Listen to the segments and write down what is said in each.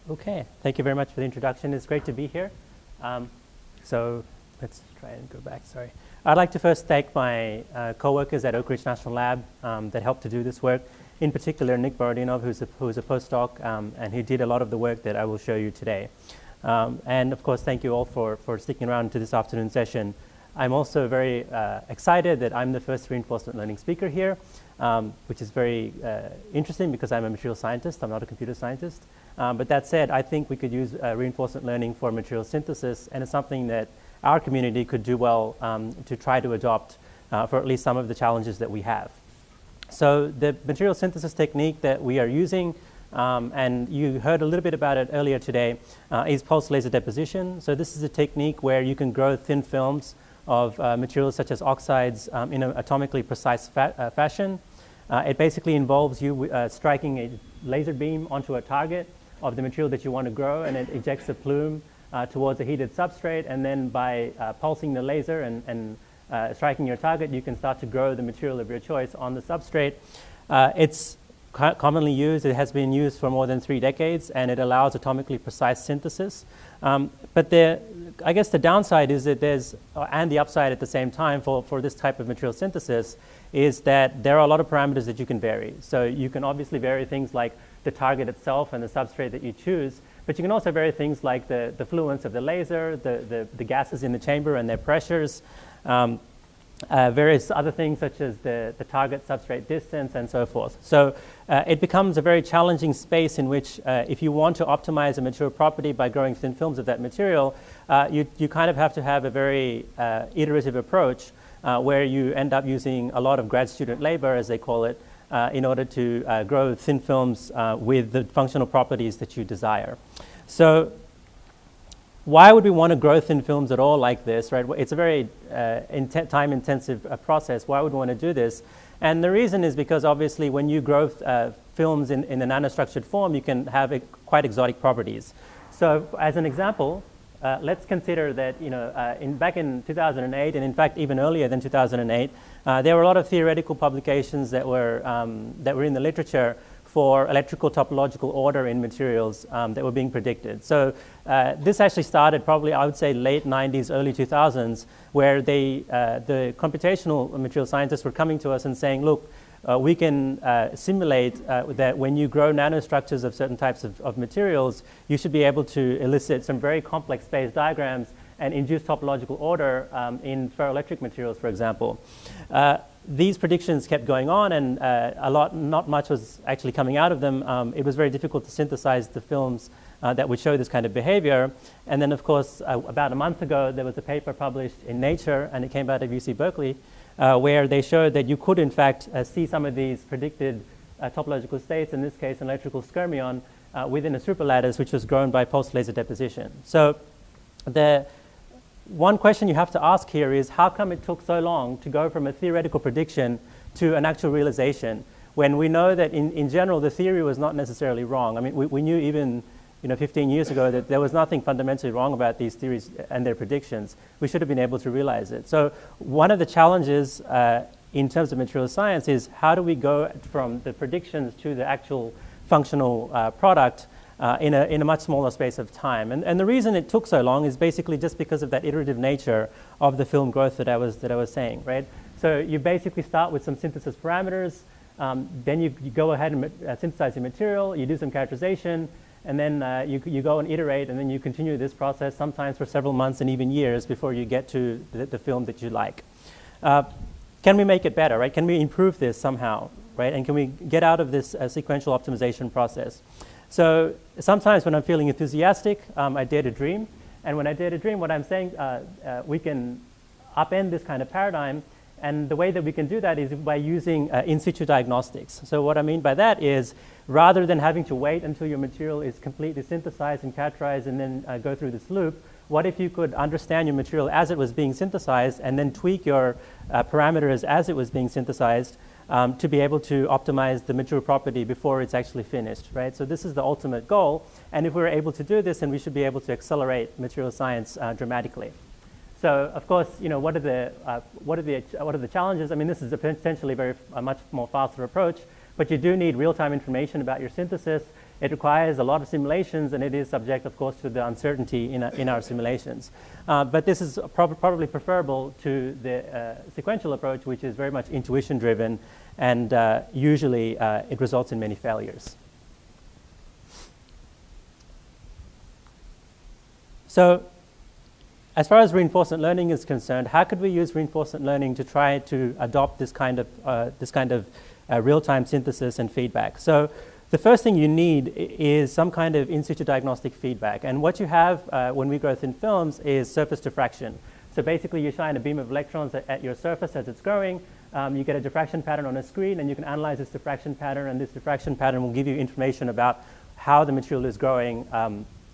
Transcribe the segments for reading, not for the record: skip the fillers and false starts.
Okay, thank you very much for the introduction. It's great to be here. So let's try and go back, sorry. I'd like to first thank my co-workers at Oak Ridge National Lab that helped to do this work. In particular, Nick Borodinov, who's a postdoc, and he did a lot of the work that I will show you today. And of course, thank you all for sticking around to this afternoon session. I'm also very excited that I'm the first reinforcement learning speaker here, which is very interesting because I'm a material scientist. I'm not a computer scientist. But that said, I think we could use reinforcement learning for material synthesis, and it's something that our community could do well to try to adopt for at least some of the challenges that we have. So the material synthesis technique that we are using, and you heard a little bit about it earlier today, is pulsed laser deposition. So this is a technique where you can grow thin films of materials such as oxides in an atomically precise fashion. It basically involves you striking a laser beam onto a target of the material that you want to grow, and it ejects a plume towards a heated substrate, and then by pulsing the laser and striking your target, you can start to grow the material of your choice on the substrate. It's commonly used. It has been used for more than 3 decades, and it allows atomically precise synthesis. But I guess the downside is that and the upside at the same time for this type of material synthesis is that there are a lot of parameters that you can vary. So you can obviously vary things like the target itself and the substrate that you choose, but you can also vary things like the fluence of the laser, the gases in the chamber and their pressures, various other things such as the target substrate distance and so forth. So it becomes a very challenging space in which if you want to optimize a material property by growing thin films of that material, you kind of have to have a very iterative approach where you end up using a lot of grad student labor, as they call it, in order to grow thin films with the functional properties that you desire. So why would we want to grow thin films at all like this, right? It's a very time-intensive process. Why would we want to do this? And the reason is because obviously when you grow films in a nanostructured form, you can have quite exotic properties. So as an example, let's consider that back in 2008, and in fact even earlier than 2008, there were a lot of theoretical publications that were in the literature for electrical topological order in materials that were being predicted. So this actually started probably, I would say, late 90s, early 2000s, where the computational material scientists were coming to us and saying, look, we can simulate that when you grow nanostructures of certain types of materials, you should be able to elicit some very complex phase diagrams and induce topological order in ferroelectric materials, for example. These predictions kept going on, and not much was actually coming out of them. It was very difficult to synthesize the films that would show this kind of behavior. And then, of course, about a month ago, there was a paper published in Nature, and it came out of UC Berkeley, where they showed that you could, in fact, see some of these predicted topological states, in this case, an electrical skyrmion, within a superlattice, which was grown by pulsed laser deposition. So the one question you have to ask here is, how come it took so long to go from a theoretical prediction to an actual realization, when we know that in general the theory was not necessarily wrong? I mean, we knew even 15 years ago that there was nothing fundamentally wrong about these theories and their predictions. We should have been able to realize it. So one of the challenges in terms of material science is, how do we go from the predictions to the actual functional product in a much smaller space of time? And the reason it took so long is basically just because of that iterative nature of the film growth that I was saying, right? So you basically start with some synthesis parameters, then you go ahead and synthesize your material, you do some characterization, and then you go and iterate, and then you continue this process sometimes for several months and even years before you get to the film that you like. Can we make it better, right? Can we improve this somehow, right? And can we get out of this sequential optimization process? So sometimes when I'm feeling enthusiastic, I dare to dream. And when I dare to dream, what I'm saying, we can upend this kind of paradigm. And the way that we can do that is by using in situ diagnostics. So what I mean by that is, rather than having to wait until your material is completely synthesized and characterized and then go through this loop, what if you could understand your material as it was being synthesized and then tweak your parameters as it was being synthesized to be able to optimize the material property before it's actually finished, right? So this is the ultimate goal. And if we're able to do this, then we should be able to accelerate material science dramatically. So, of course, what are the challenges? I mean, this is a potentially a much more faster approach, but you do need real-time information about your synthesis. it requires a lot of simulations, and it is subject, of course, to the uncertainty in our simulations. But this is probably preferable to the sequential approach, which is very much intuition-driven, and usually it results in many failures. So as far as reinforcement learning is concerned, how could we use reinforcement learning to try to adopt this kind of real-time synthesis and feedback? So the first thing you need is some kind of in situ diagnostic feedback. And what you have when we grow thin films is surface diffraction. So basically, you shine a beam of electrons at your surface as it's growing. You get a diffraction pattern on a screen, and you can analyze this diffraction pattern. And this diffraction pattern will give you information about how the material is growing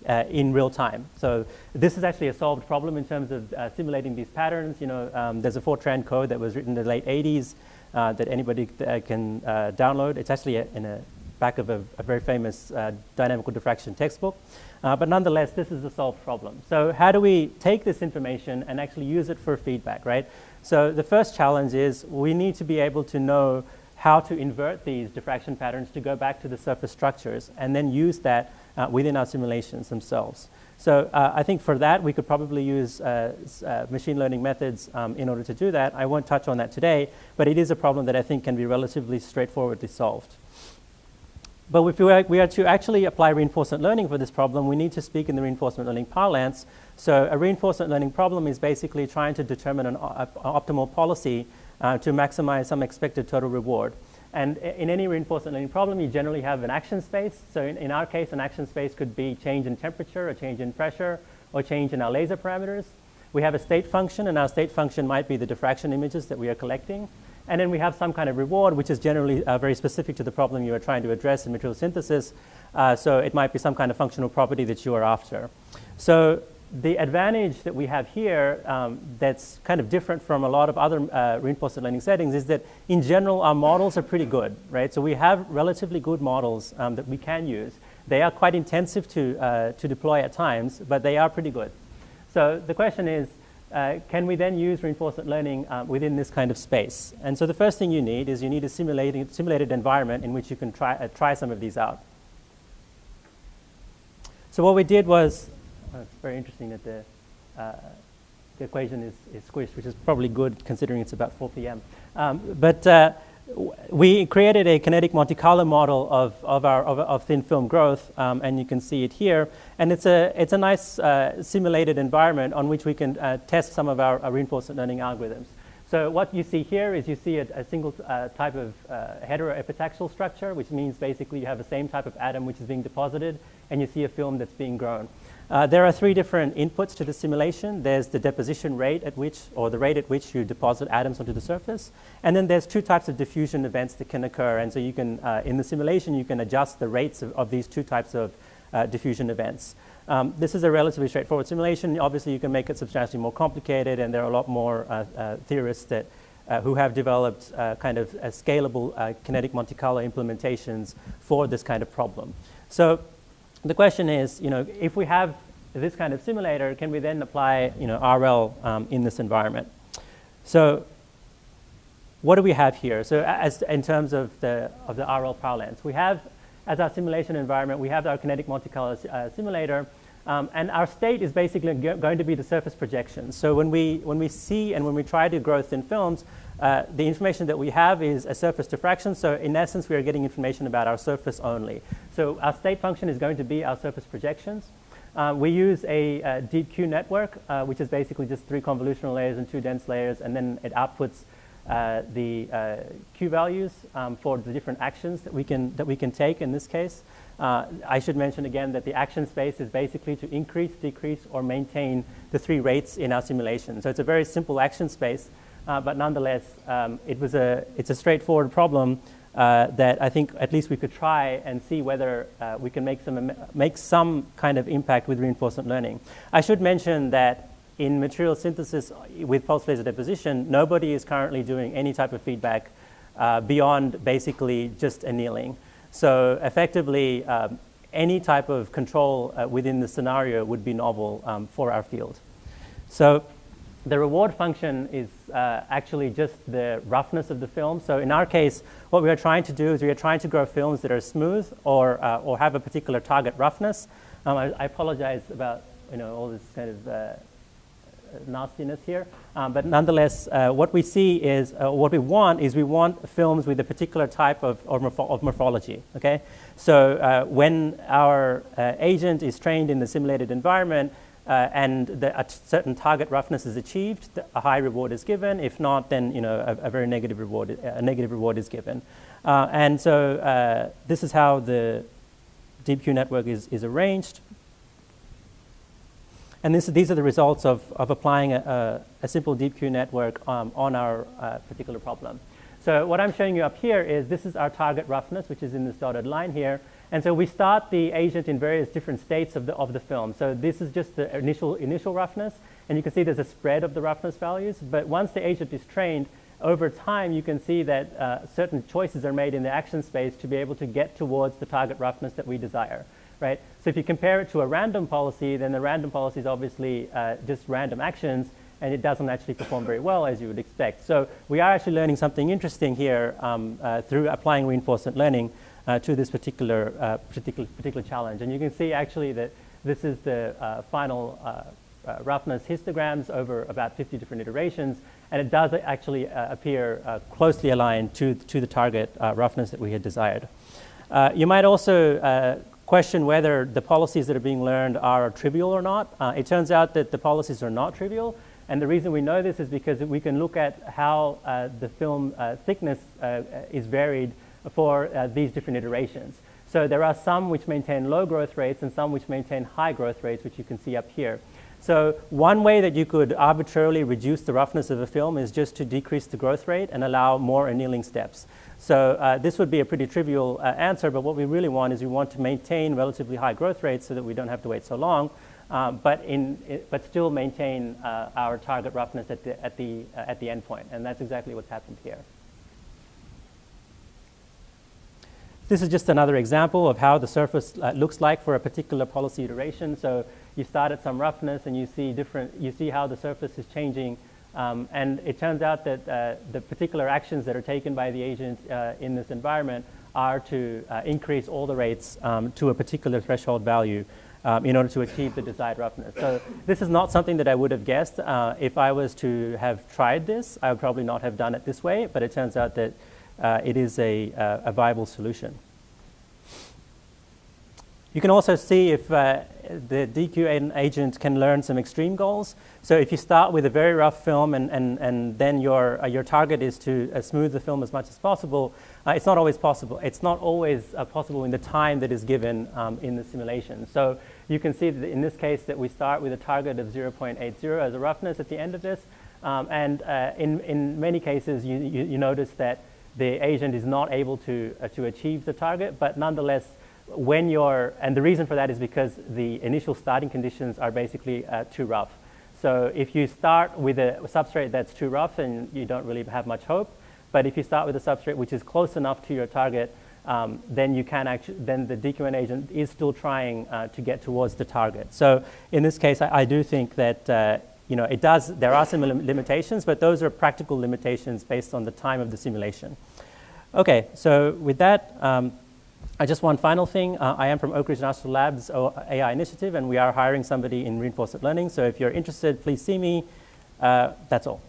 in real time. So this is actually a solved problem in terms of simulating these patterns. There's a Fortran code that was written in the late 80s that anybody can download. It's actually in the back of a very famous dynamical diffraction textbook. But nonetheless, this is a solved problem. So how do we take this information and actually use it for feedback, right? So the first challenge is we need to be able to know how to invert these diffraction patterns to go back to the surface structures and then use that within our simulations themselves. So I think for that, we could probably use machine learning methods in order to do that. I won't touch on that today, but it is a problem that I think can be relatively straightforwardly solved. But if we are to actually apply reinforcement learning for this problem, we need to speak in the reinforcement learning parlance. So a reinforcement learning problem is basically trying to determine an optimal policy to maximize some expected total reward. And in any reinforcement learning problem, you generally have an action space. So in our case, an action space could be change in temperature, or change in pressure, or change in our laser parameters. We have a state function, and our state function might be the diffraction images that we are collecting. And then we have some kind of reward, which is generally very specific to the problem you are trying to address in material synthesis. So it might be some kind of functional property that you are after. So the advantage that we have here that's kind of different from a lot of other reinforcement learning settings is that in general our models are pretty good, right? So we have relatively good models that we can use. They are quite intensive to deploy at times, but they are pretty good. So the question is, can we then use reinforcement learning within this kind of space? And so the first thing you need is you need a simulated environment in which you can try some of these out. So what we did was, it's very interesting that the equation is squished, which is probably good considering it's about 4 p.m. But we created a kinetic Monte Carlo model of thin film growth, and you can see it here. And it's a nice simulated environment on which we can test some of our reinforcement learning algorithms. So what you see here is you see a single type of heteroepitaxial structure, which means basically you have the same type of atom which is being deposited, and you see a film that's being grown. There are 3 different inputs to the simulation. There's the deposition rate at which, or the rate at which you deposit atoms onto the surface. And then there's 2 types of diffusion events that can occur. And so you can, in the simulation, you can adjust the rates of these 2 types of diffusion events. This is a relatively straightforward simulation. Obviously, you can make it substantially more complicated, and there are a lot more theorists that who have developed kind of scalable kinetic Monte Carlo implementations for this kind of problem. So the question is, if we have this kind of simulator, can we then apply, RL in this environment? So what do we have here? So as in terms of the RL parlance, we have, as our simulation environment, we have our kinetic Monte Carlo simulator, and our state is basically going to be the surface projections. So when we see and when we try to grow thin films, the information that we have is a surface diffraction. So in essence, we are getting information about our surface only. So our state function is going to be our surface projections. We use a deep Q network, which is basically just 3 convolutional layers and 2 dense layers, and then it outputs the Q values for the different actions that we can take in this case. I should mention again that the action space is basically to increase, decrease, or maintain the 3 rates in our simulation. So it's a very simple action space. But nonetheless, it's a straightforward problem that I think at least we could try and see whether we can make some kind of impact with reinforcement learning. I should mention that in material synthesis with pulse laser deposition, nobody is currently doing any type of feedback beyond basically just annealing. So effectively, any type of control within the scenario would be novel for our field. So the reward function is actually just the roughness of the film. So in our case, what we are trying to do is we are trying to grow films that are smooth or have a particular target roughness. I apologize about all this kind of nastiness here, but nonetheless, what we see is what we want films with a particular type of morphology. Okay, so when our agent is trained in the simulated environment, and a certain target roughness is achieved, a high reward is given. If not, then a very negative reward. A negative reward is given, and so this is how the DeepQ network is arranged. And these are the results of applying a simple DeepQ network on our particular problem. So what I'm showing you up here is this is our target roughness, which is in this dotted line here. And so we start the agent in various different states of the film. So this is just the initial roughness. And you can see there's a spread of the roughness values. But once the agent is trained, over time, you can see that certain choices are made in the action space to be able to get towards the target roughness that we desire. Right? So if you compare it to a random policy, then the random policy is obviously just random actions, and it doesn't actually perform very well as you would expect. So we are actually learning something interesting here through applying reinforcement learning to this particular challenge. And you can see actually that this is the final roughness histograms over about 50 different iterations, and it does actually appear closely aligned to the target roughness that we had desired. You might also question whether the policies that are being learned are trivial or not. It turns out that the policies are not trivial, and the reason we know this is because we can look at how the film thickness is varied for these different iterations. So there are some which maintain low growth rates and some which maintain high growth rates, which you can see up here. So one way that you could arbitrarily reduce the roughness of a film is just to decrease the growth rate and allow more annealing steps. So this would be a pretty trivial answer, but what we really want is we want to maintain relatively high growth rates so that we don't have to wait so long, but still maintain our target roughness at the endpoint, and that's exactly what's happened here. This is just another example of how the surface looks like for a particular policy iteration. So you start at some roughness, and you see how the surface is changing. And it turns out that the particular actions that are taken by the agent in this environment are to increase all the rates to a particular threshold value in order to achieve the desired roughness. So this is not something that I would have guessed. If I was to have tried this, I would probably not have done it this way, but it turns out that it is a viable solution. You can also see if the DeepQ agent can learn some extreme goals. So if you start with a very rough film and then your target is to smooth the film as much as possible, it's not always possible. It's not always possible in the time that is given in the simulation. So you can see that in this case that we start with a target of 0.80 as a roughness at the end of this. In many cases, you notice that the agent is not able to achieve the target, but nonetheless, and the reason for that is because the initial starting conditions are basically too rough. So if you start with a substrate that's too rough, then you don't really have much hope. But if you start with a substrate which is close enough to your target, then the DQN agent is still trying to get towards the target. So in this case, I do think that there are some limitations, but those are practical limitations based on the time of the simulation. Okay, so with that, just one final thing. I am from Oak Ridge National Labs AI Initiative, and we are hiring somebody in reinforcement learning. So if you're interested, please see me. That's all.